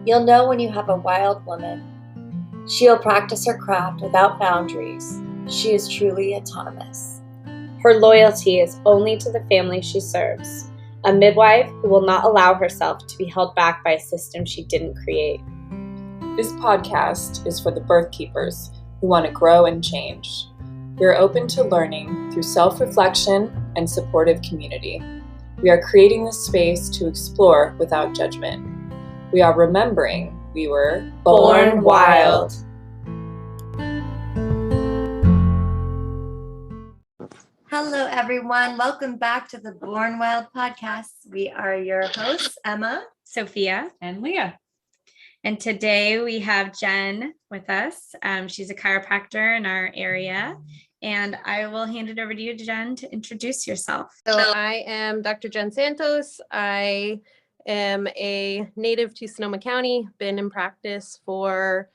You'll know when you have a wild woman. She'll practice her craft without boundaries. She is truly autonomous. Her loyalty is only to the family she serves, a midwife who will not allow herself to be held back by a system she didn't create. This podcast is for the birth keepers who want to grow and change. We are open to learning through self-reflection and supportive community. We are creating this space to explore without judgment. We are remembering we were Born wild. Hello, everyone. Welcome back to the Born Wild podcast. We are your hosts, Emma, Sophia, and Leah. And today we have Jen with us. She's a chiropractor in our area. And I will hand it over to you, Jen, to introduce yourself. So I am Dr. Jen Santos. I am a native to Sonoma County, been in practice for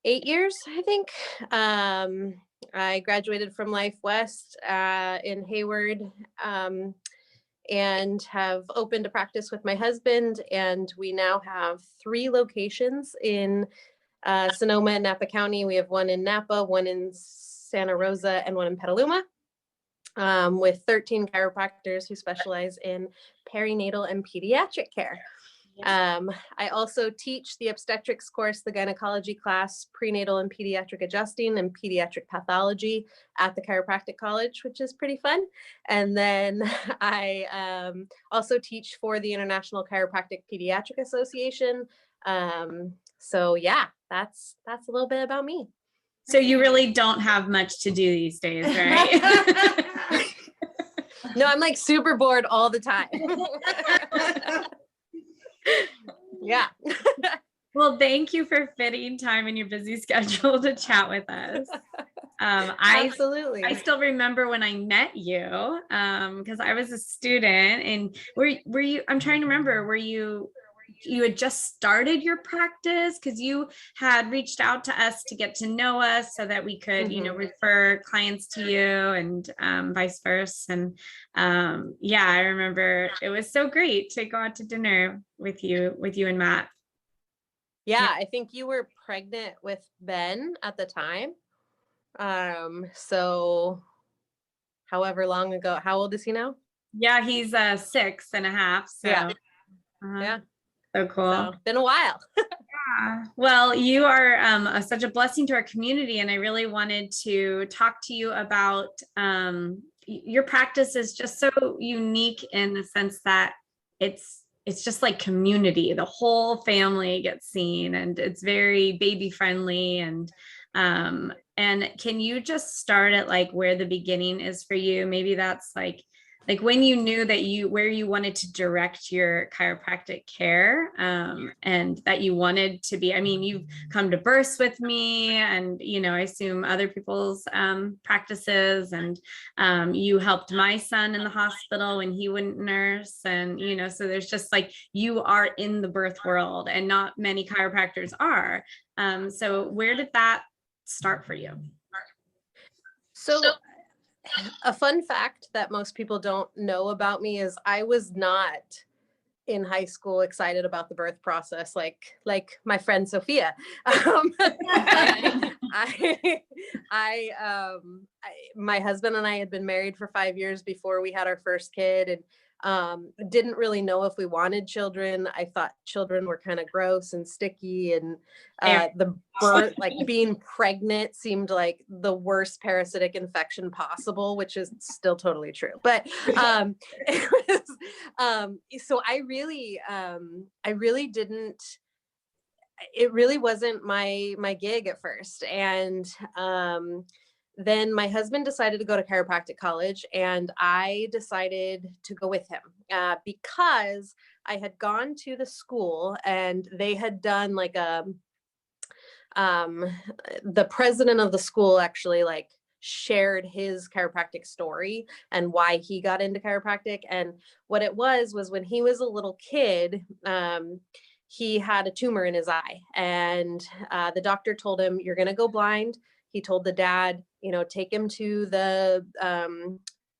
8 years, I think. I graduated from Life West in Hayward and have opened a practice with my husband. And we now have 3 locations in Sonoma and Napa County. We have one in Napa, one in Santa Rosa, and one in Petaluma, with 13 chiropractors who specialize in perinatal and pediatric care. I also teach the obstetrics course, the gynecology class, prenatal and pediatric adjusting and pediatric pathology at the Chiropractic College, which is pretty fun. And then I also teach for the International Chiropractic Pediatric Association. So yeah, that's a little bit about me. So you really don't have much to do these days, right? No, I'm like super bored all the time. Yeah. Well, thank you for fitting time in your busy schedule to chat with us. Absolutely. I still remember when I met you because I was a student, and were you? I'm trying to remember. Were you had just started your practice because you had reached out to us to get to know us so that we could, refer clients to you and vice versa. And yeah, I remember it was so great to go out to dinner with you and Matt. Yeah, I think you were pregnant with Ben at the time. So however long ago, how old is he now? Yeah, he's 6.5. So yeah. Yeah. So cool. So, been a while. Yeah. Well, you are such a blessing to our community, and I really wanted to talk to you about your practice is just so unique in the sense that it's just like community. The whole family gets seen, and it's very baby friendly. And can you just start at like where the beginning is for you? Maybe that's like when you knew that where you wanted to direct your chiropractic care, and that you wanted to be, I mean, you've come to births with me, and, I assume other people's practices, and you helped my son in the hospital when he wouldn't nurse. And, so there's just like, you are in the birth world, and not many chiropractors are. So where did that start for you? So a fun fact that most people don't know about me is I was not in high school excited about the birth process like my friend Sophia. My husband and I had been married for 5 years before we had our first kid, and didn't really know if we wanted children. I thought children were kind of gross and sticky, and the birth, like being pregnant, seemed like the worst parasitic infection possible, which is still totally true. But it was, so I really didn't. It really wasn't my gig at first, and then my husband decided to go to chiropractic college, and I decided to go with him because I had gone to the school, and they had done like the president of the school actually like shared his chiropractic story and why he got into chiropractic. And what it was when he was a little kid, he had a tumor in his eye, and the doctor told him, "You're going to go blind." He told the dad, take him to the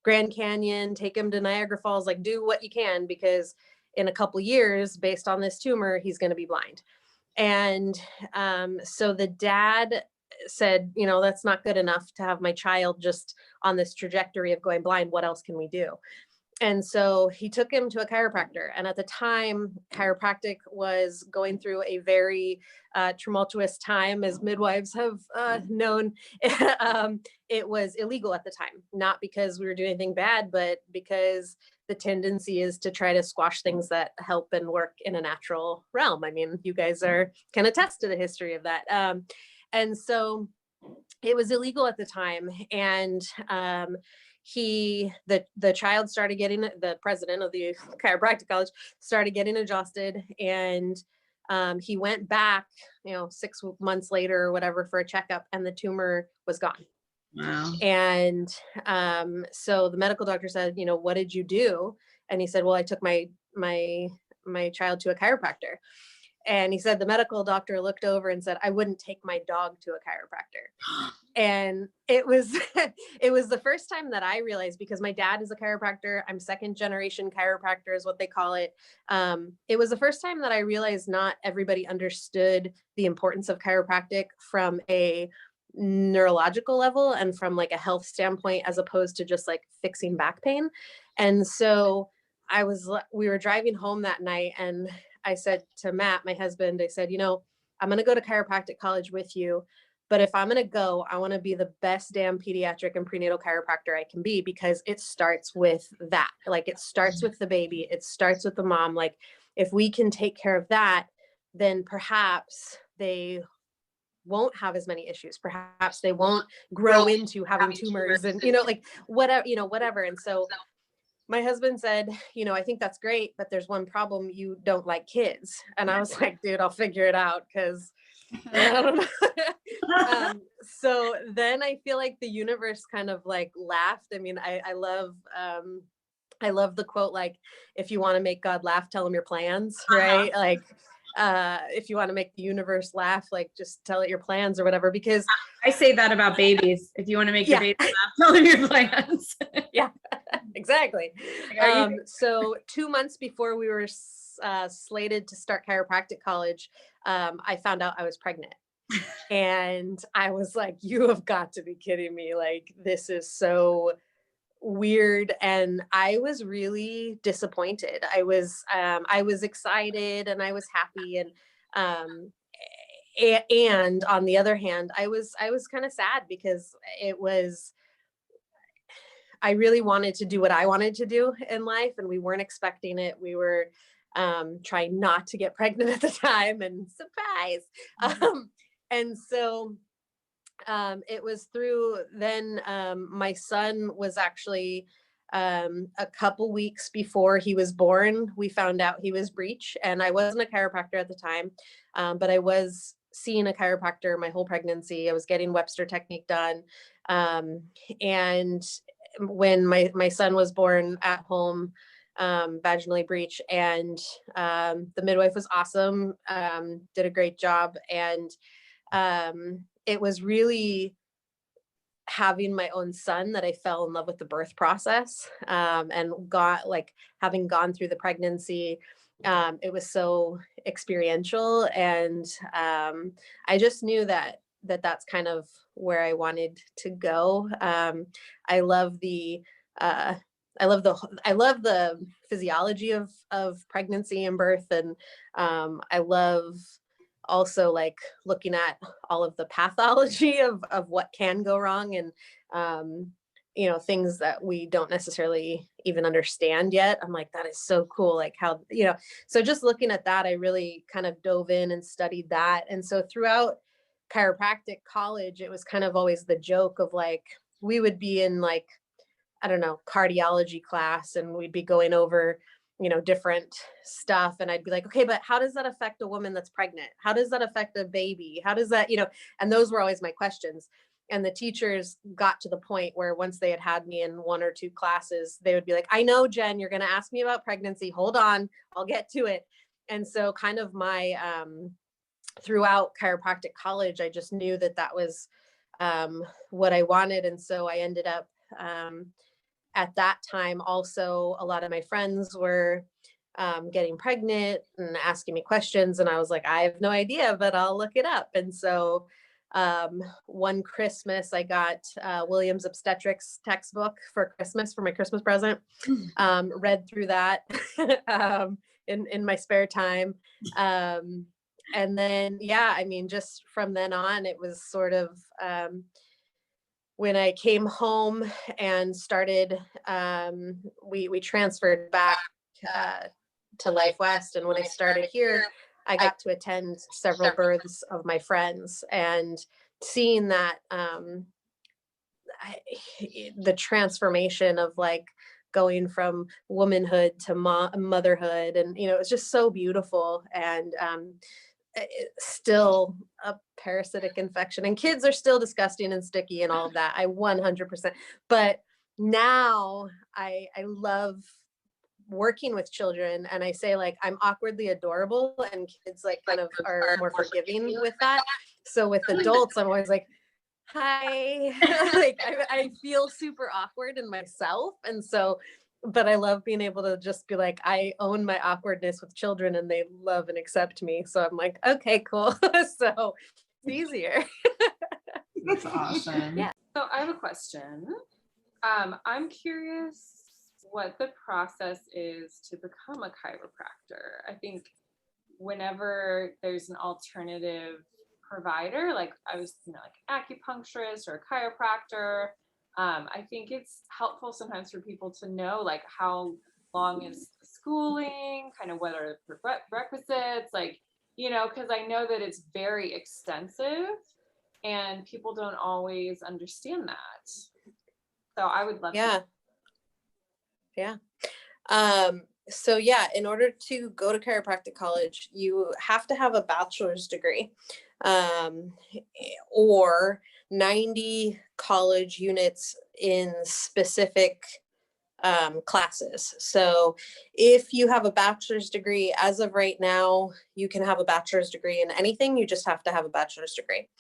Grand Canyon, take him to Niagara Falls, like do what you can, because in a couple years, based on this tumor, he's going to be blind. And so the dad said, you know, that's not good enough to have my child just on this trajectory of going blind. What else can we do? And so he took him to a chiropractor. And at the time, chiropractic was going through a very tumultuous time, as midwives have known. It was illegal at the time, not because we were doing anything bad, but because the tendency is to try to squash things that help and work in a natural realm. I mean, you guys can attest to the history of that. And so it was illegal at the time. And the child started getting, the president of the chiropractic college started getting adjusted, and he went back, 6 months later or whatever for a checkup, and the tumor was gone. Wow. And so the medical doctor said, what did you do? And he said, well, I took my child to a chiropractor. And he said, the medical doctor looked over and said, I wouldn't take my dog to a chiropractor. And it was, it was the first time that I realized, because my dad is a chiropractor, I'm second generation chiropractor is what they call it. It was the first time that I realized not everybody understood the importance of chiropractic from a neurological level and from like a health standpoint, as opposed to just like fixing back pain. And so we were driving home that night, and I said to Matt, my husband, I said, I'm going to go to chiropractic college with you, but if I'm going to go, I want to be the best damn pediatric and prenatal chiropractor I can be, because it starts with that. Like, it starts with the baby. It starts with the mom. Like, if we can take care of that, then perhaps they won't have as many issues. Perhaps they won't grow into having tumors and, whatever. And so my husband said, I think that's great, but there's one problem. You don't like kids. And I was like, dude, I'll figure it out, because I don't know. So then I feel like the universe kind of like laughed. I mean, I love the quote, like, if you want to make God laugh, tell him your plans, right? Like, if you want to make the universe laugh, like, just tell it your plans or whatever, because I say that about babies. If you want to make your baby laugh, tell them your plans. Yeah, exactly. So 2 months before we were slated to start chiropractic college, I found out I was pregnant. And I was like, you have got to be kidding me. Like, this is so weird. And I was really disappointed. I was excited and I was happy. And on the other hand, I was kind of sad, because I really wanted to do what I wanted to do in life, and we weren't expecting it. We were trying not to get pregnant at the time, and surprise. And so it was through then, my son was actually a couple weeks before he was born, we found out he was breech. And I wasn't a chiropractor at the time, but I was seeing a chiropractor my whole pregnancy. I was getting Webster technique done. And when my son was born at home, vaginally breech, and the midwife was awesome, did a great job. And it was really having my own son that I fell in love with the birth process, and having gone through the pregnancy. It was so experiential, and I just knew that's kind of where I wanted to go. I love the physiology of pregnancy and birth, and I love also like looking at all of the pathology of what can go wrong, and things that we don't necessarily even understand yet. I'm like, that is so cool. Like how, so just looking at that, I really kind of dove in and studied that. And so throughout chiropractic college, it was kind of always the joke of like, we would be in like, I don't know, cardiology class, and we'd be going over, different stuff. And I'd be like, okay, but how does that affect a woman that's pregnant? How does that affect a baby? How does that, and those were always my questions. And the teachers got to the point where once they had me in 1 or 2 classes, they would be like, I know, Jen, you're going to ask me about pregnancy. Hold on, I'll get to it. And so kind of my, throughout chiropractic college, I just knew that was what I wanted. And so I ended up, at that time, also, a lot of my friends were getting pregnant and asking me questions. And I was like, I have no idea, but I'll look it up. And so one Christmas, I got Williams obstetrics textbook for Christmas for my Christmas present. Read through that in my spare time. And then, yeah, I mean, just from then on, it was sort of when I came home and started, we transferred back to Life West. And when I started here, I got to attend several births of my friends, and seeing that the transformation of like going from womanhood to motherhood, and you know, it's just so beautiful. And still a parasitic infection, and kids are still disgusting and sticky and all of that. I 100%. But now I love working with children, and I say like I'm awkwardly adorable, and kids like kind of are more forgiving with that. So with adults, I'm always like, hi. Like I feel super awkward in myself. And so, but I love being able to just be like, I own my awkwardness with children, and they love and accept me. So I'm like, okay, cool. So it's easier. That's awesome. Yeah. So I have a question. I'm curious what the process is to become a chiropractor. I think whenever there's an alternative provider, like I was, like acupuncturist or a chiropractor, I think it's helpful sometimes for people to know like how long is the schooling, kind of what are the prerequisites, like, because I know that it's very extensive and people don't always understand that. So I would love to. Yeah. So yeah, in order to go to chiropractic college, you have to have a bachelor's degree, or 90 college units in specific classes. So if you have a bachelor's degree, as of right now, you can have a bachelor's degree in anything. You just have to have a bachelor's degree.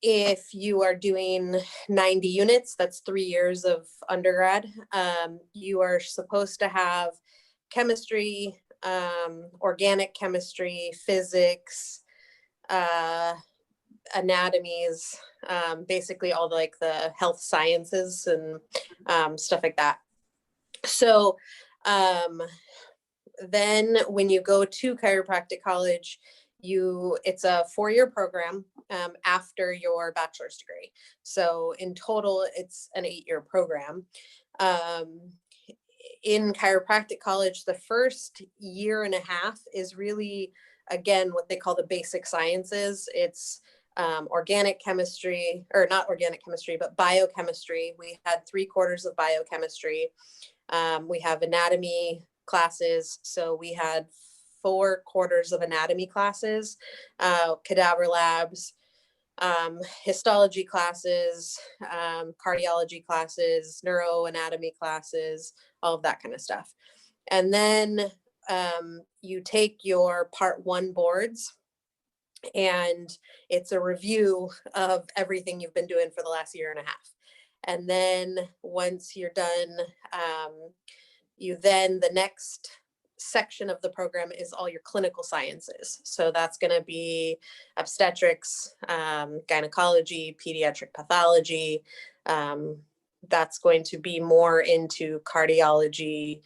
If you are doing 90 units, that's 3 years of undergrad, you are supposed to have chemistry, organic chemistry, physics, anatomies, basically all the health sciences and stuff like that. So then when you go to chiropractic college, it's a 4-year program after your bachelor's degree. So in total, it's an 8-year program. In chiropractic college, the first year and a half is really, again, what they call the basic sciences. It's organic chemistry, or not organic chemistry, but biochemistry. We had 3/4 of biochemistry. We have anatomy classes. So we had 4/4 of anatomy classes, cadaver labs, histology classes, cardiology classes, neuroanatomy classes, all of that kind of stuff. And then you take your part 1 boards, and it's a review of everything you've been doing for the last year and a half. And then once you're done, the next section of the program is all your clinical sciences. So that's going to be obstetrics, gynecology, pediatric pathology. That's going to be more into cardiology.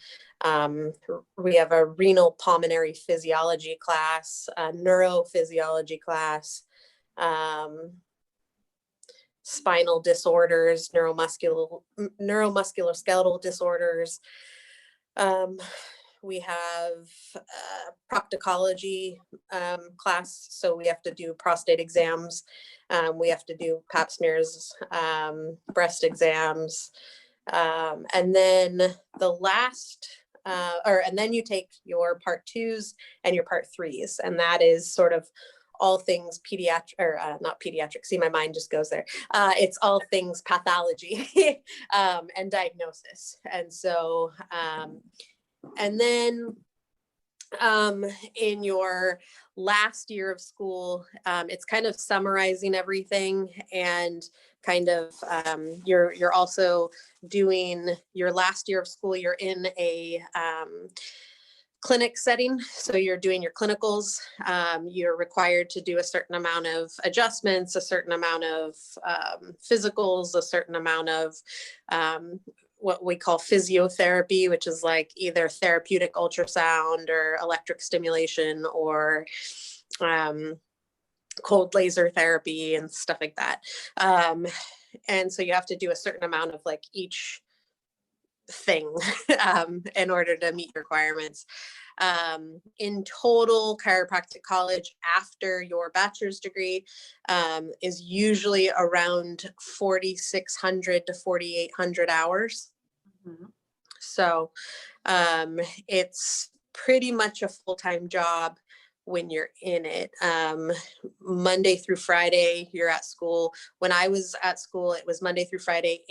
We have a renal pulmonary physiology class, a neurophysiology class, spinal disorders, neuromuscular skeletal disorders. We have proctology class, so we have to do prostate exams. We have to do pap smears, breast exams, and then and then you take your part 2s and your part 3s, and that is sort of all things pediatric, or not pediatric. See, my mind just goes there. It's all things pathology and diagnosis. And so, and then in your last year of school, it's kind of summarizing everything and kind of, you're also doing your last year of school, you're in a clinic setting. So you're doing your clinicals. You're required to do a certain amount of adjustments, a certain amount of physicals, a certain amount of what we call physiotherapy, which is like either therapeutic ultrasound or electric stimulation or cold laser therapy and stuff like that. And so you have to do a certain amount of like each thing in order to meet requirements. In total, chiropractic college after your bachelor's degree is usually around 4,600 to 4,800 hours. Mm-hmm. So it's pretty much a full-time job when you're in it. Monday through Friday, you're at school. When I was at school, it was Monday through Friday,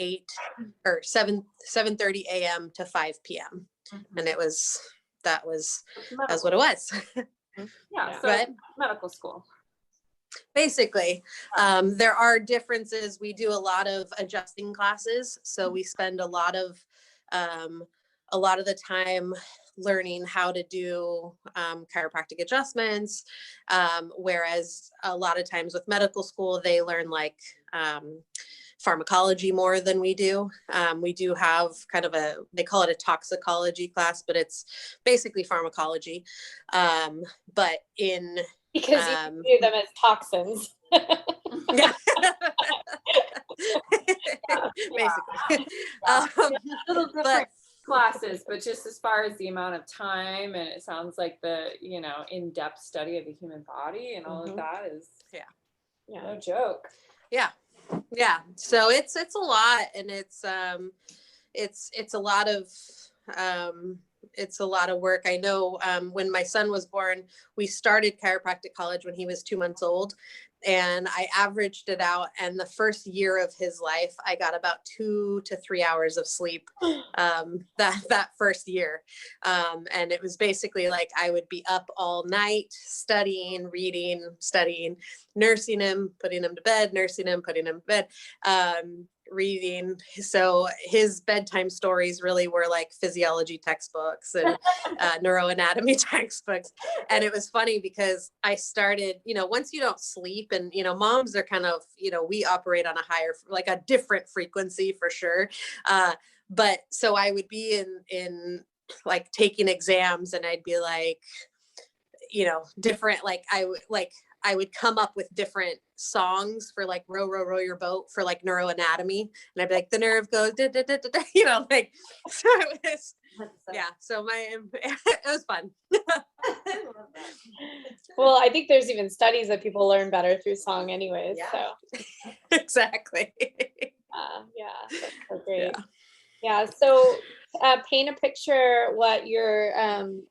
7:30 a.m. to 5 p.m. Mm-hmm. And that's what it was. Yeah. So But medical school. basically, there are differences. We do a lot of adjusting classes. So we spend a lot of the time learning how to do chiropractic adjustments. Whereas a lot of times with medical school, they learn like pharmacology more than we do. We do have kind of they call it a toxicology class, but it's basically pharmacology. But because you view them as toxins. Yeah. Basically. Little different But classes, but just as far as the amount of time, and it sounds like the in-depth study of the human body and all of that is no joke. Yeah. So it's a lot, and it's a lot of work. I know when my son was born, we started chiropractic college when he was 2 months old, and I averaged it out. And the first year of his life, I got about 2 to 3 hours of sleep that first year. And it was basically like I would be up all night studying, reading, studying, nursing him, putting him to bed, nursing him, putting him to bed, reading. So his bedtime stories really were like physiology textbooks and neuroanatomy textbooks. And it was funny because I started, once you don't sleep, and, moms are kind of, we operate on a higher, like a different frequency for sure. But so I would be in like taking exams, and I'd be like, different, like I would come up with different songs for like row, row, row your boat for like neuroanatomy. And I'd be like, the nerve goes, da, da, da, da, da, like, so it was, so it was fun. Well, I think there's even studies that people learn better through song anyways. So exactly. That's so great. Yeah. So paint a picture what your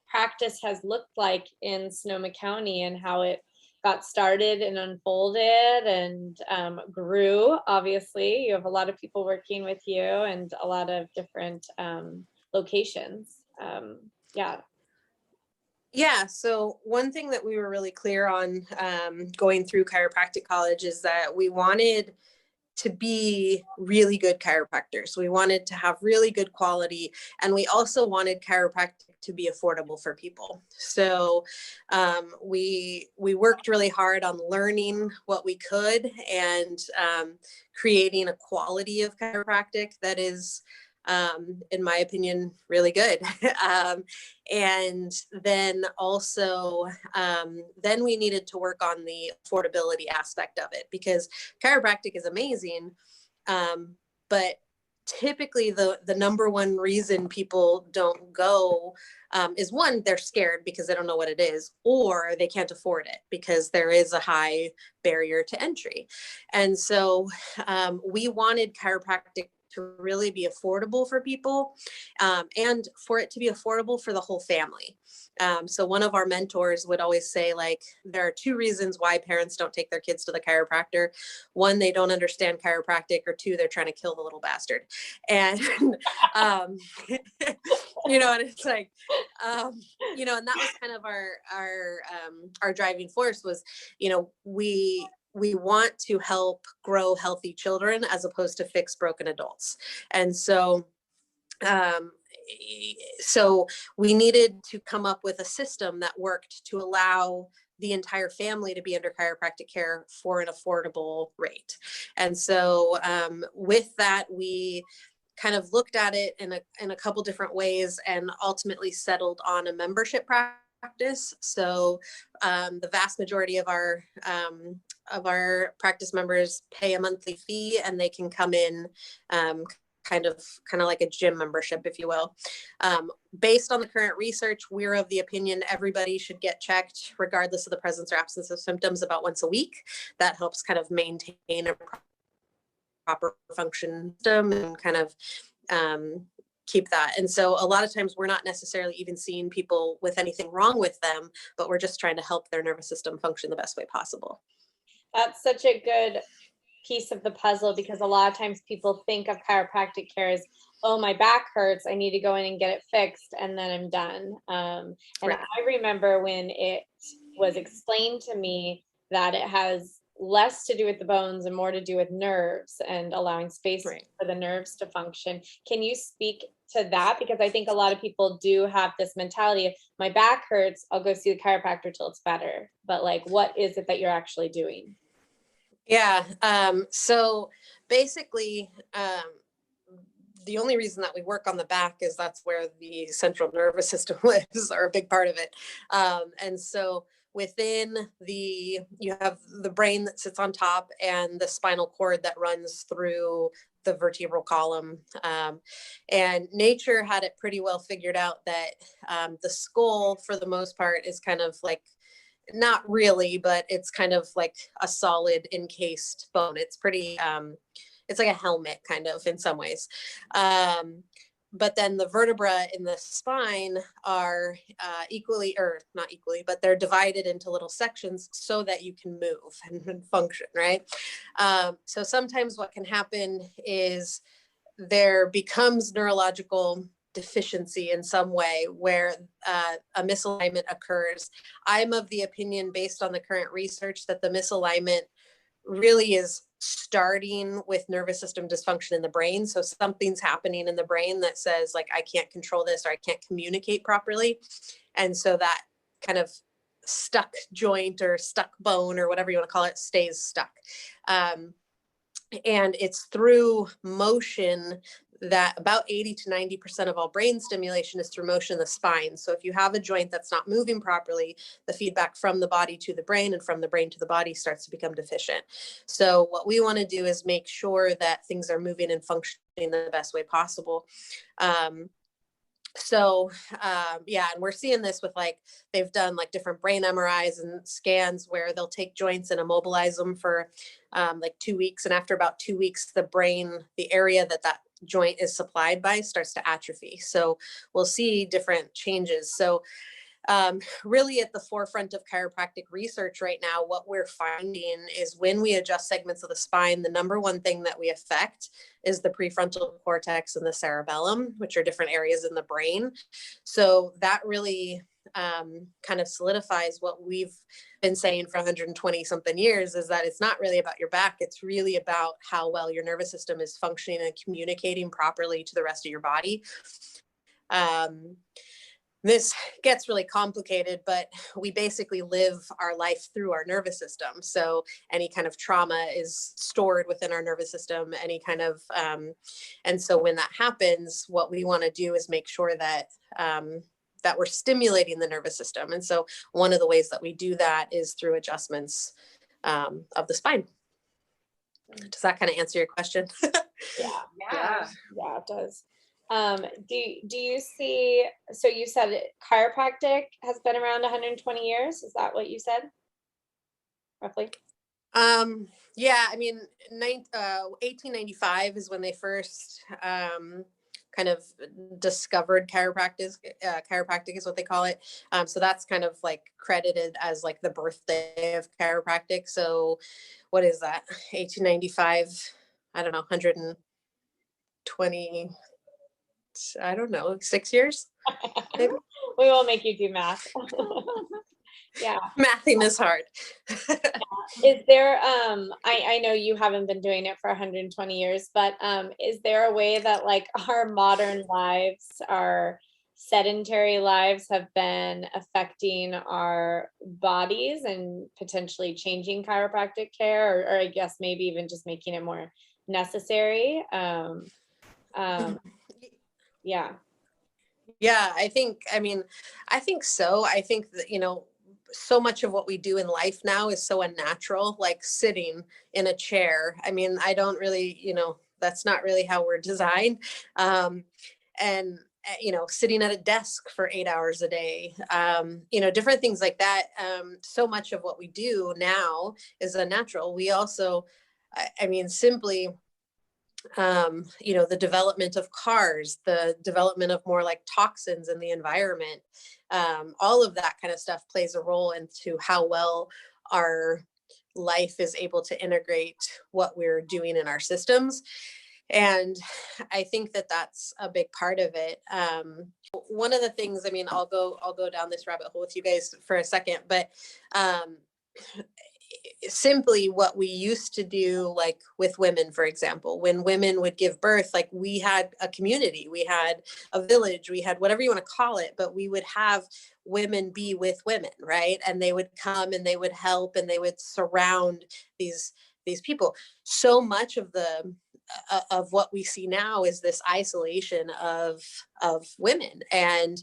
practice has looked like in Sonoma County and how it got started and unfolded and grew. Obviously, you have a lot of people working with you and a lot of different locations. Yeah. So one thing that we were really clear on going through chiropractic college is that we wanted to be really good chiropractors. We wanted to have really good quality, and we also wanted chiropractic to be affordable for people. So we worked really hard on learning what we could and creating a quality of chiropractic that is, in my opinion, really good. And then also, then we needed to work on the affordability aspect of it, because chiropractic is amazing. But typically the number one reason people don't go is, one, they're scared because they don't know what it is, or they can't afford it because there is a high barrier to entry. And so we wanted chiropractic to really be affordable for people, and for it to be affordable for the whole family. So one of our mentors would always say, like, there are 2 reasons why parents don't take their kids to the chiropractor. 1, they don't understand chiropractic, or 2, they're trying to kill the little bastard. And, and it's like, and that was kind of our driving force was, we we want to help grow healthy children as opposed to fix broken adults. And so, so we needed to come up with a system that worked to allow the entire family to be under chiropractic care for an affordable rate. And so with that, we kind of looked at it in a couple different ways and ultimately settled on a membership practice. So the vast majority of our practice members pay a monthly fee, and they can come in kind of like a gym membership, if you will. Based on the current research, we're of the opinion everybody should get checked regardless of the presence or absence of symptoms about once a week. That helps kind of maintain a proper function system and kind of keep that. And so a lot of times we're not necessarily even seeing people with anything wrong with them, but we're just trying to help their nervous system function the best way possible. That's such a good piece of the puzzle, because a lot of times people think of chiropractic care as, oh, my back hurts, I need to go in and get it fixed, and then I'm done. And Right. I remember when it was explained to me that it has less to do with the bones and more to do with nerves and allowing space Right. for the nerves to function. Can you speak to that? Because I think a lot of people do have this mentality of, my back hurts, I'll go see the chiropractor till it's better. But like, what is it that you're actually doing? Yeah. So basically, the only reason that we work on the back is that's where the central nervous system lives, or a big part of it. And so within you have the brain that sits on top and the spinal cord that runs through the vertebral column. And nature had it pretty well figured out that the skull, for the most part, is kind of like, not really, but it's kind of like a solid encased bone. It's pretty, it's like a helmet kind of in some ways. But then the vertebra in the spine are equally, or not equally, but they're divided into little sections so that you can move and function, right? So sometimes what can happen is there becomes neurological deficiency in some way where a misalignment occurs. I'm of the opinion, based on the current research, that the misalignment really is starting with nervous system dysfunction in the brain. So something's happening in the brain that says, like, I can't control this, or I can't communicate properly. And so that kind of stuck joint or stuck bone, or whatever you want to call it, stays stuck. And it's through motion that about 80 to 90% of all brain stimulation is through motion in the spine. So if you have a joint that's not moving properly, the feedback from the body to the brain and from the brain to the body starts to become deficient. So what we want to do is make sure that things are moving and functioning the best way possible. Yeah, and we're seeing this with, like, they've done like different brain MRIs and scans where they'll take joints and immobilize them for like 2 weeks. And after about 2 weeks, the brain, the area that joint is supplied by, starts to atrophy. So we'll see different changes. So really at the forefront of chiropractic research right now, what we're finding is when we adjust segments of the spine, the number one thing that we affect is the prefrontal cortex and the cerebellum, which are different areas in the brain. So that really kind of solidifies what we've been saying for 120 something years, is that it's not really about your back. It's really about how well your nervous system is functioning and communicating properly to the rest of your body. This gets really complicated, but we basically live our life through our nervous system. So any kind of trauma is stored within our nervous system, any kind of, and so when that happens, what we want to do is make sure that that we're stimulating the nervous system. And so one of the ways that we do that is through adjustments of the spine. Does that kind of answer your question? Yeah, it does. Do you see, so you said chiropractic has been around 120 years. Is that what you said? Roughly? Yeah, I mean, 1895 is when they first kind of discovered chiropractic. Chiropractic is what they call it. So that's kind of like credited as like the birthday of chiropractic. So what is that? 1895, I don't know, 120, I don't know, 6 years? Maybe? We will make you do math. Yeah. Mathing is hard. Is there, I know you haven't been doing it for 120 years, but is there a way that like our modern lives, our sedentary lives have been affecting our bodies and potentially changing chiropractic care, or I guess maybe even just making it more necessary? Yeah. Yeah, I think so. I think that, so much of what we do in life now is so unnatural, like sitting in a chair. I mean, I don't really, that's not really how we're designed. And sitting at a desk for 8 hours a day, different things like that. So much of what we do now is unnatural. We also, simply, the development of cars, the development of more like toxins in the environment, all of that kind of stuff plays a role into how well our life is able to integrate what we're doing in our systems. And I think that that's a big part of it. One of the things, I'll go down this rabbit hole with you guys for a second, but simply what we used to do, like with women, for example, when women would give birth, like we had a community, we had a village, we had whatever you want to call it, but we would have women be with women, right? And they would come and they would help and they would surround these people. So much of what we see now is this isolation of women, and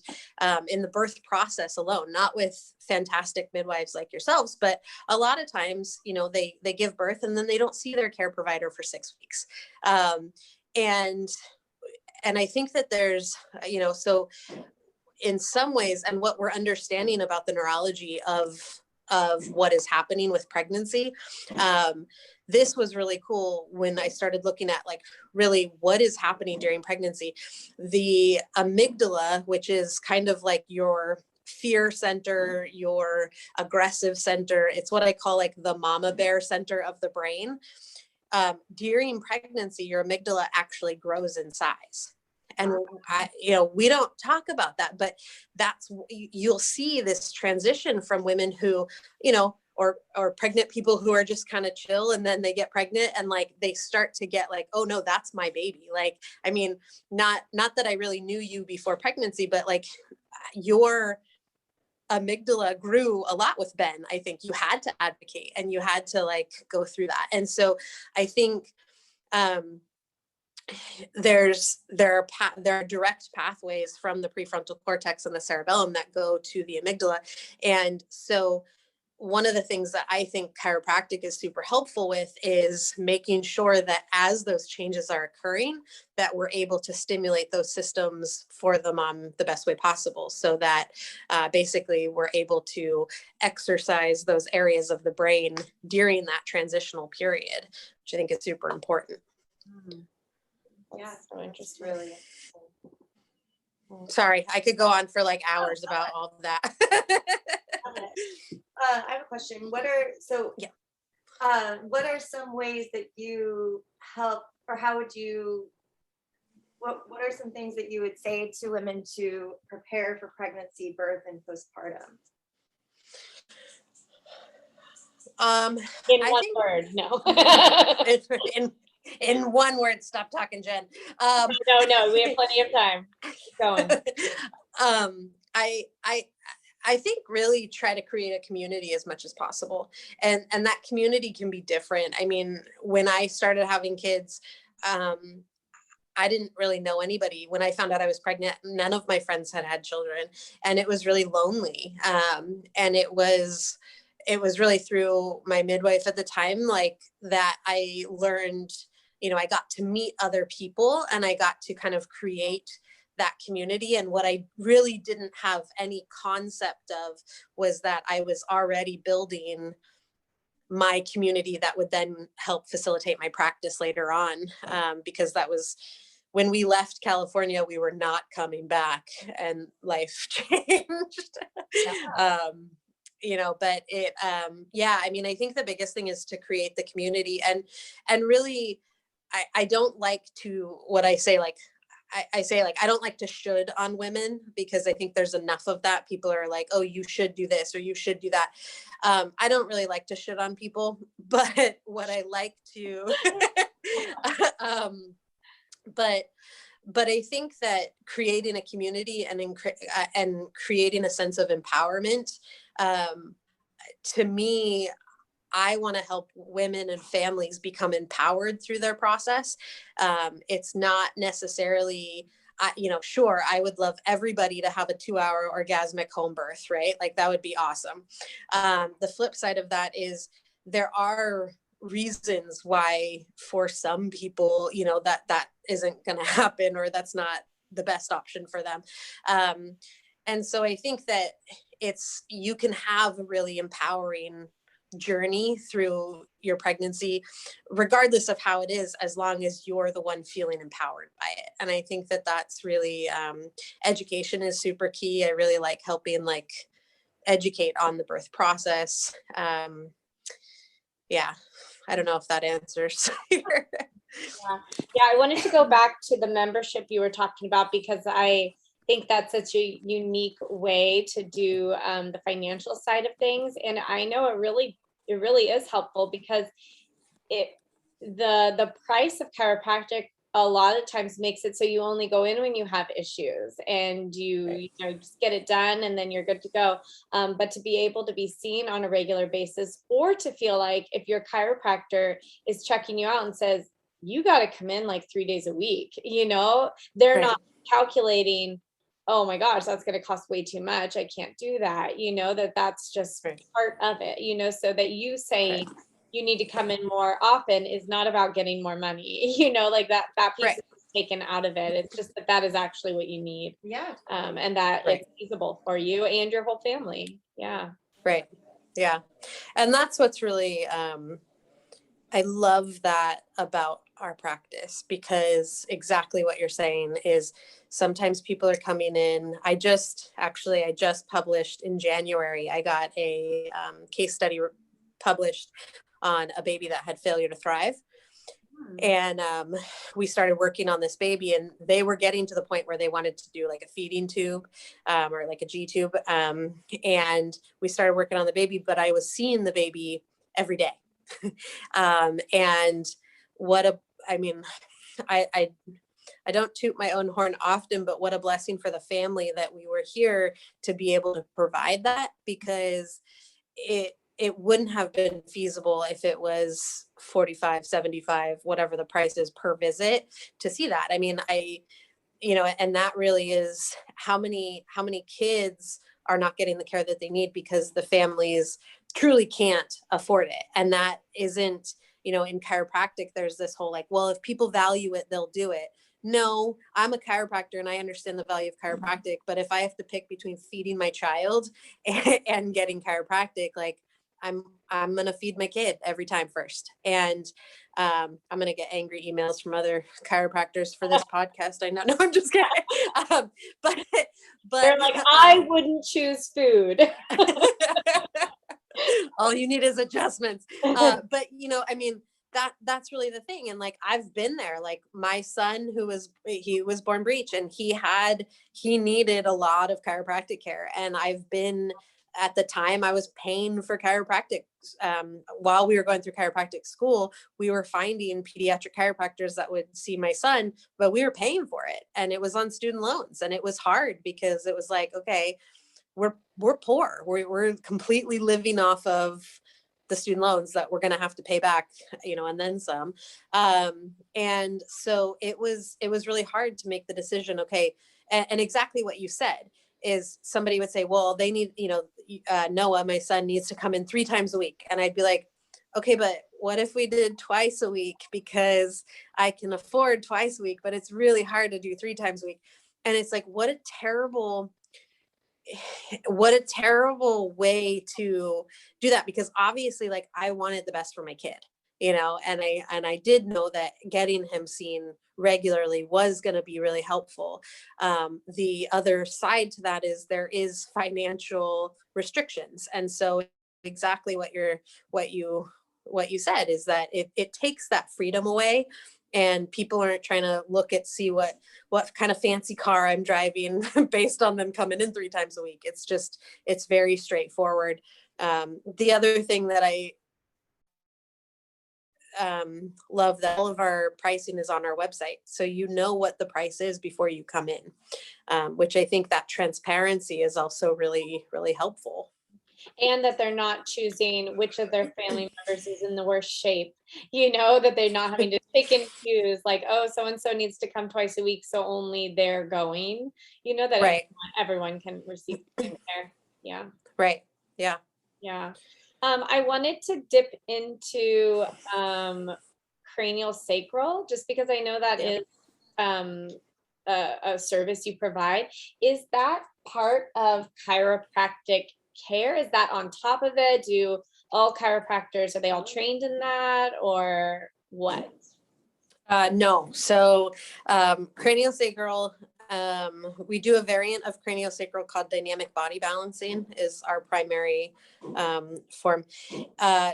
in the birth process alone, not with fantastic midwives like yourselves, but a lot of times, they give birth and then they don't see their care provider for 6 weeks. And I think that there's, so in some ways, and what we're understanding about the neurology of what is happening with pregnancy, this was really cool when I started looking at like really what is happening during pregnancy. The amygdala, which is kind of like your fear center, your aggressive center, it's what I call like the mama bear center of the brain. During pregnancy, your amygdala actually grows in size. And we don't talk about that, but you'll see this transition from women who, or pregnant people who are just kind of chill, and then they get pregnant and like they start to get like, oh no, that's my baby. Like, not that I really knew you before pregnancy, but like your amygdala grew a lot with Ben. I think you had to advocate and you had to like go through that. And so I think there are direct pathways from the prefrontal cortex and the cerebellum that go to the amygdala. And so one of the things that I think chiropractic is super helpful with is making sure that as those changes are occurring, that we're able to stimulate those systems for the mom the best way possible, so that basically we're able to exercise those areas of the brain during that transitional period, which I think is super important. Yeah, so interesting. Really interesting. Sorry, I could go on for like hours about all of that. I have a question. What are some ways that you help, or how would you, what are some things that you would say to women to prepare for pregnancy, birth, and postpartum? In one word, no. In one word, stop talking, Jen. No, we have plenty of time. Keep going. I think really try to create a community as much as possible. And that community can be different. When I started having kids, I didn't really know anybody. When I found out I was pregnant, none of my friends had children, and it was really lonely. And it was really through my midwife at the time, like that I learned, I got to meet other people and I got to kind of create that community. And what I really didn't have any concept of was that I was already building my community that would then help facilitate my practice later on. Because that was when we left California, we were not coming back, and life changed. But it, I think the biggest thing is to create the community, and really, I don't like to, what I say, like, I say, like, I don't like to should on women, because I think there's enough of that. People are like, oh, you should do this or you should do that. I don't really like to should on people, but what I like to, but I think that creating a community and creating a sense of empowerment, to me, I want to help women and families become empowered through their process. It's not necessarily, sure, I would love everybody to have a 2-hour orgasmic home birth, right? Like, that would be awesome. The flip side of that is there are reasons why for some people, that isn't going to happen, or that's not the best option for them. And so I think that you can have a really empowering journey through your pregnancy, regardless of how it is, as long as you're the one feeling empowered by it. And I think that that's really, education is super key. I really like helping, like, educate on the birth process. Yeah, I don't know if that answers. Yeah, I wanted to go back to the membership you were talking about, because I think that's such a unique way to do the financial side of things. And I know it really is helpful, because the price of chiropractic a lot of times makes it so you only go in when you have issues, and you just get it done and then you're good to go. But to be able to be seen on a regular basis, or to feel like if your chiropractor is checking you out and says, you got to come in like 3 days a week, they're not calculating, oh my gosh, that's going to cost way too much, I can't do that, that's just part of it, so that you saying you need to come in more often is not about getting more money, like that piece is taken out of it. It's just that is actually what you need. Yeah. And that it's feasible for you and your whole family. Yeah. Right. Yeah. And that's what's really, I love that about our practice, because exactly what you're saying is sometimes people are coming in. I just published in January, I got a case study published on a baby that had failure to thrive. And we started working on this baby, and they were getting to the point where they wanted to do like a feeding tube, or like a G tube. And we started working on the baby, but I was seeing the baby every day. And I don't toot my own horn often, but what a blessing for the family that we were here to be able to provide that, because it wouldn't have been feasible if it was $45, $75, whatever the price is per visit, to see that. I mean, and that really is how many kids are not getting the care that they need because the families truly can't afford it. And that isn't, in chiropractic, there's this whole like, well, if people value it, they'll do it. No, I'm a chiropractor and I understand the value of chiropractic, but if I have to pick between feeding my child and getting chiropractic, like, I'm going to feed my kid every time first. And I'm going to get angry emails from other chiropractors for this podcast. I know. No, I'm just kidding. But they're like, I wouldn't choose food. All you need is adjustments. But I mean, that's really the thing. And like, I've been there, like my son he was born breech, and he needed a lot of chiropractic care. And at the time I was paying for chiropractic. While we were going through chiropractic school, we were finding pediatric chiropractors that would see my son, but we were paying for it. And it was on student loans. And it was hard, because it was like, okay, we're poor. We're completely living off of the student loans that we're going to have to pay back, and then some. And so it was really hard to make the decision. Okay. And exactly what you said is, somebody would say, well, they need, Noah, my son, needs to come in 3 times a week. And I'd be like, okay, but what if we did twice a week? Because I can afford twice a week, but it's really hard to do 3 times a week. And it's like, what a terrible way to do that, because obviously, like, I wanted the best for my kid, and I did know that getting him seen regularly was going to be really helpful. The other side to that is there is financial restrictions. And so exactly what you said is that it takes that freedom away. and people aren't trying to see what kind of fancy car I'm driving based on them coming in 3 times a week. It's very straightforward. The other thing that I love, that all of our pricing is on our website, so you know what the price is before you come in, which I think that transparency is also really, really helpful. And that they're not choosing which of their family members is in the worst shape, that they're not having to pick and choose, like, oh, so-and-so needs to come twice a week, so only they're going, that Right. everyone can receive care. Yeah. Right. Yeah. Yeah. I wanted to dip into cranial sacral, just because I know that is a service you provide. Is that part of chiropractic care? Is that on top of it? Do all chiropractors, are they all trained in that, or what? No. So cranial sacral, we do a variant of cranial sacral called dynamic body balancing, is our primary form.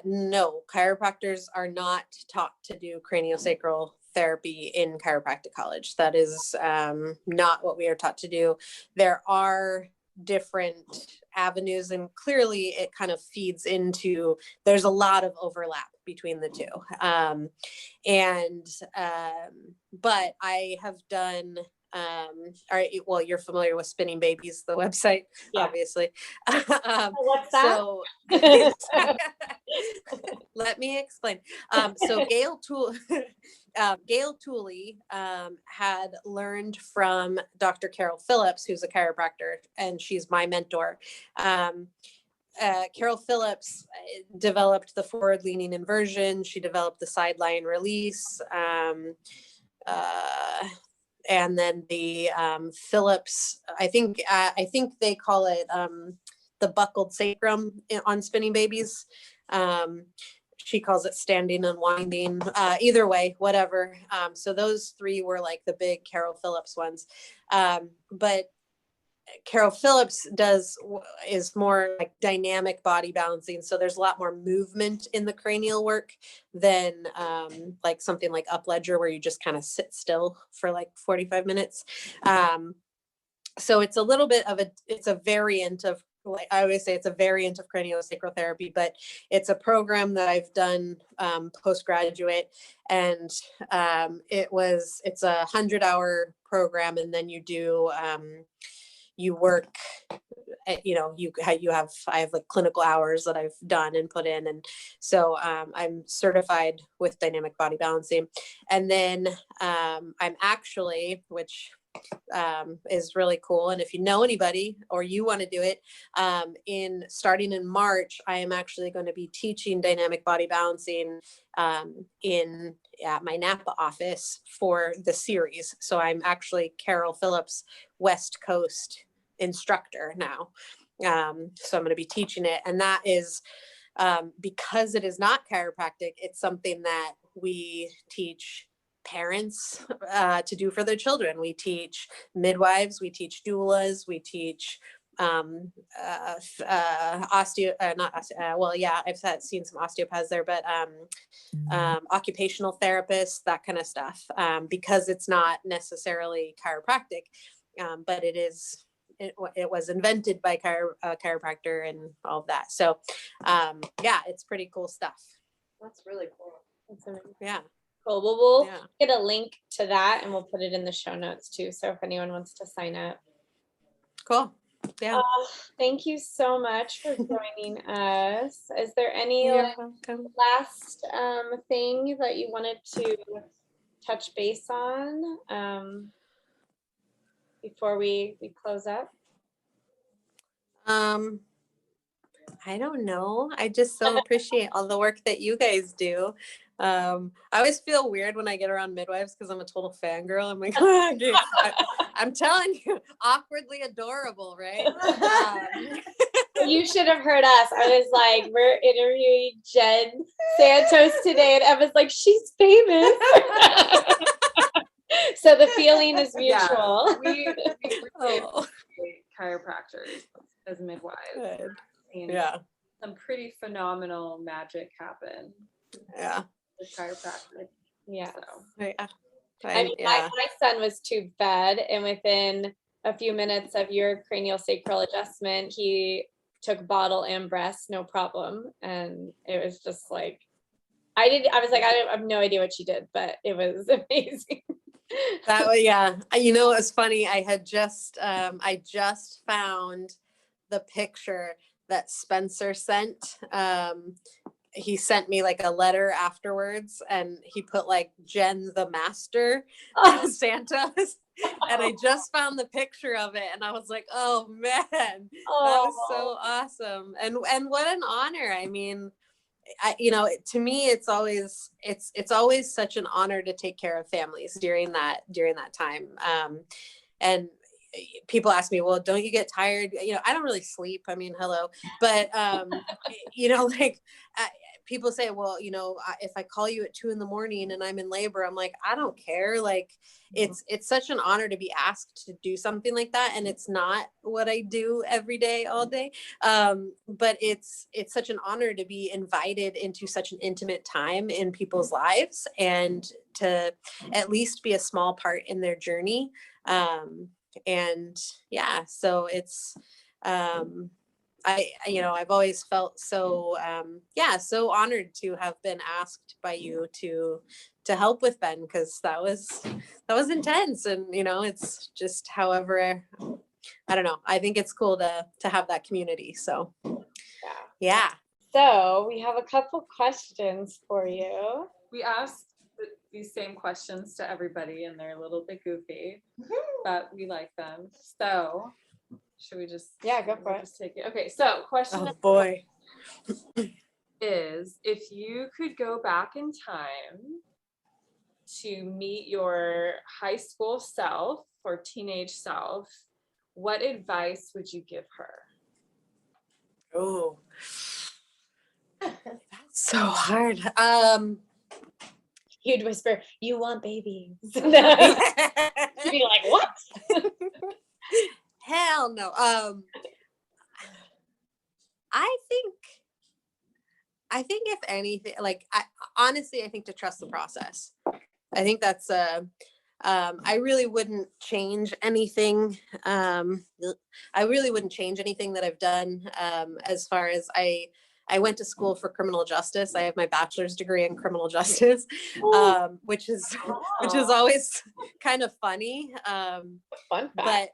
No, chiropractors are not taught to do cranial sacral therapy in chiropractic college. That is not what we are taught to do. There are different avenues, and clearly it kind of feeds into, there's a lot of overlap between the two. But I have done, well, you're familiar with Spinning Babies, the website, obviously. What's that? So let me explain. So Gail Tooley had learned from Dr. Carol Phillips, who's a chiropractor, and she's my mentor. Carol Phillips developed the forward-leaning inversion. She developed the sideline release, and then the Phillips. I think they call it the buckled sacrum on Spinning Babies. She calls it standing and winding. Either way, whatever. So those 3 were like the big Carol Phillips ones, but Carol Phillips is more like dynamic body balancing. So there's a lot more movement in the cranial work than like something like Upledger, where you just kind of sit still for like 45 minutes. So it's a little bit of it's a variant of, like I always say, it's a variant of craniosacral therapy, but it's a program that I've done postgraduate, and it's a 100-hour program, and then you work, I have like clinical hours that I've done and put in. And so I'm certified with dynamic body balancing. And then I'm actually, which is really cool, and if you know anybody or you want to do it, starting in March, I am actually going to be teaching dynamic body balancing at my Napa office for the series. So I'm actually Carol Phillips West Coast instructor now. So I'm going to be teaching it, and that is because it is not chiropractic, it's something that we teach parents to do for their children. We teach midwives, we teach doulas, we teach I've seen some osteopaths there, but occupational therapists, that kind of stuff, because it's not necessarily chiropractic, but it was invented by chiropractor and all of that. So it's pretty cool stuff. That's really cool. That's amazing. Yeah. Cool. Well, we'll get a link to that, and we'll put it in the show notes too. So if anyone wants to sign up. Cool. Yeah. Thank you so much for joining us. Is there any last thing that you wanted to touch base on before we close up? I don't know. I just so appreciate all the work that you guys do. I always feel weird when I get around midwives because I'm a total fangirl. I'm like, I'm telling you, awkwardly adorable, right? You should have heard us. I was like, we're interviewing Jen Santos today, and Emma's like, she's famous. So the feeling is mutual. Yeah, we appreciate chiropractors as midwives. Good. And some pretty phenomenal magic happen. Yeah. With chiropractic. Yeah. So. Yeah. I mean, my son was tube fed, and within a few minutes of your cranial sacral adjustment, he took bottle and breast, no problem. And it was just like, I was like, I have no idea what she did, but it was amazing. That way, yeah. You know, it was funny. I just found the picture that Spencer sent. He sent me like a letter afterwards, and he put like Jen the Master Santos. And I just found the picture of it, and I was like, oh man, that was so awesome. And what an honor. I mean, to me, it's always such an honor to take care of families during that time. And people ask me, well, don't you get tired? I don't really sleep. I mean, hello, but like people say, well, if I call you at 2 a.m. and I'm in labor, I'm like, I don't care. Like, it's such an honor to be asked to do something like that. And it's not what I do every day, all day. But it's such an honor to be invited into such an intimate time in people's lives, and to at least be a small part in their journey. And yeah, so it's, I've always felt so, so honored to have been asked by you to help with Ben, because that was intense. And, it's just, however, I don't know. I think it's cool to have that community. So, yeah. So we have a couple questions for you. We asked these same questions to everybody, and they're a little bit goofy, but we like them. So should we just go for it. Just take it. Okay, so question Oh boy. is, if you could go back in time to meet your high school self or teenage self, what advice would you give her? Oh, that's so hard. You'd whisper, "You want babies?" You'd be like, "What?" Hell no. I think if anything, like, honestly, I think to trust the process. I think that's I really wouldn't change anything. I really wouldn't change anything that I've done. As far as I went to school for criminal justice. I have my bachelor's degree in criminal justice, which is always kind of funny. Fun fact. But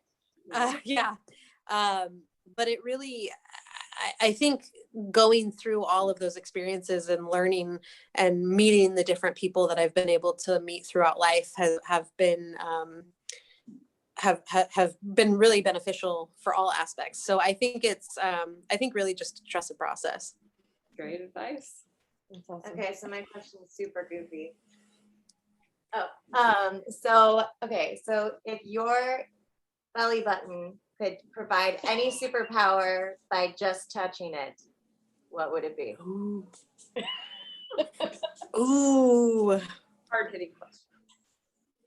yeah. But it really, I think going through all of those experiences and learning and meeting the different people that I've been able to meet throughout life have been really beneficial for all aspects. So I think it's really just trust the process. Great advice. That's awesome. Okay, so my question is super goofy. So if your belly button could provide any superpower by just touching it, what would it be? Ooh. Hard-hitting question.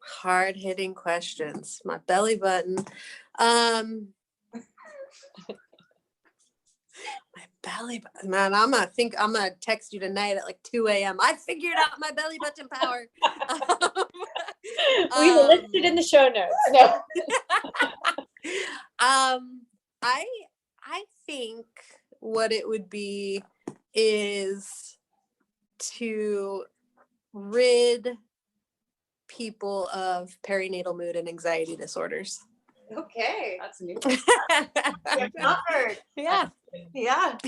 Hard-hitting questions. My belly button. My belly button. Man, I'm gonna text you tonight at like 2 a.m. I figured out my belly button power. We will list it in the show notes. No. I think what it would be is to rid people of perinatal mood and anxiety disorders. Okay. That's new. You're covered. Yeah. Yeah.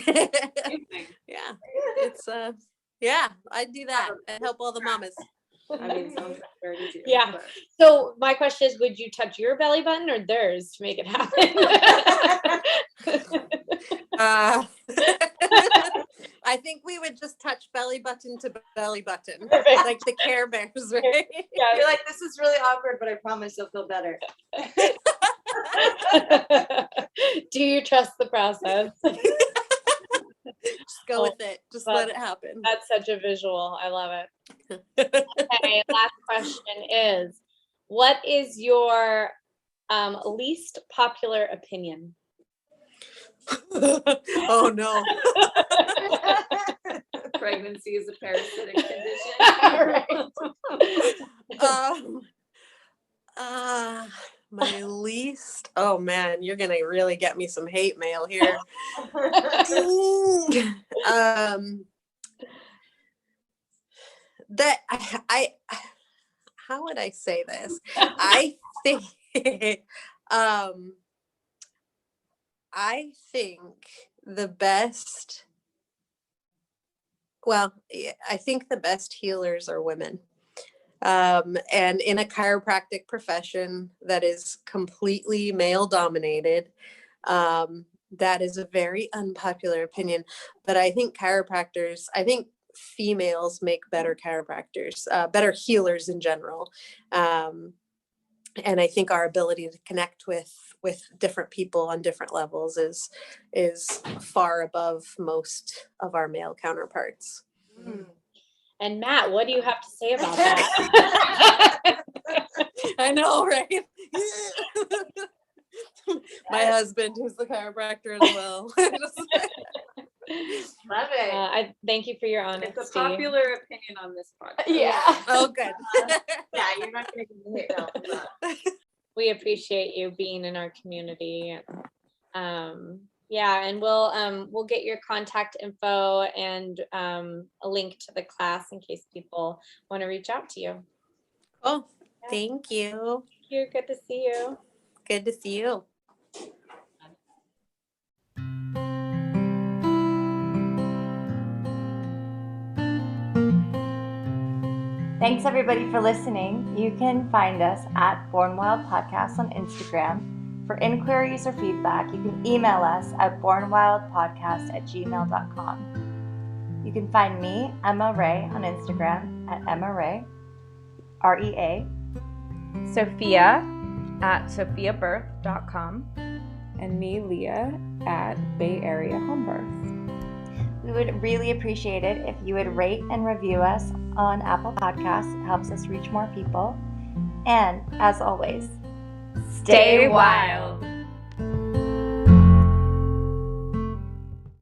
Yeah. It's I'd do that and help all the mamas. I mean, sounds very easy. Yeah. But So my question is, would you touch your belly button or theirs to make it happen? I think we would just touch belly button to belly button. Perfect. Like the Care Bears, right? Yeah. You're like, this is really awkward, but I promise you'll feel better. Do you trust the process? Just go with it. Just let it happen. That's such a visual. I love it. Okay, last question is, what is your least popular opinion? Oh no. pregnancy is a parasitic condition. My least, oh man, you're gonna really get me some hate mail here. That I how would I say this? I think I think the best, I think the best healers are women. And in a chiropractic profession that is completely male dominated, that is a very unpopular opinion, but I think females make better chiropractors, better healers in general. And I think our ability to connect with different people on different levels is far above most of our male counterparts. Mm. And Matt, what do you have to say about that? I know, right? My husband, who's the chiropractor as well. Love it. I thank you for your honesty. It's a popular opinion on this podcast. Yeah. Oh, good. Yeah, you're not going to get hit down for that. We appreciate you being in our community. Yeah, and we'll get your contact info and a link to the class in case people want to reach out to you. Oh, thank you. Thank you. Good to see you. Good to see you. Thanks everybody for listening. You can find us at Born Wild Podcast on Instagram. For inquiries or feedback, you can email us at bornwildpodcast@gmail.com. You can find me, Emma Ray, on Instagram at Emma Ray, REA. Sophia at sophiabirth.com. And me, Leah, at Bay Area Home Birth. We would really appreciate it if you would rate and review us on Apple Podcasts. It helps us reach more people. And as always, Stay wild.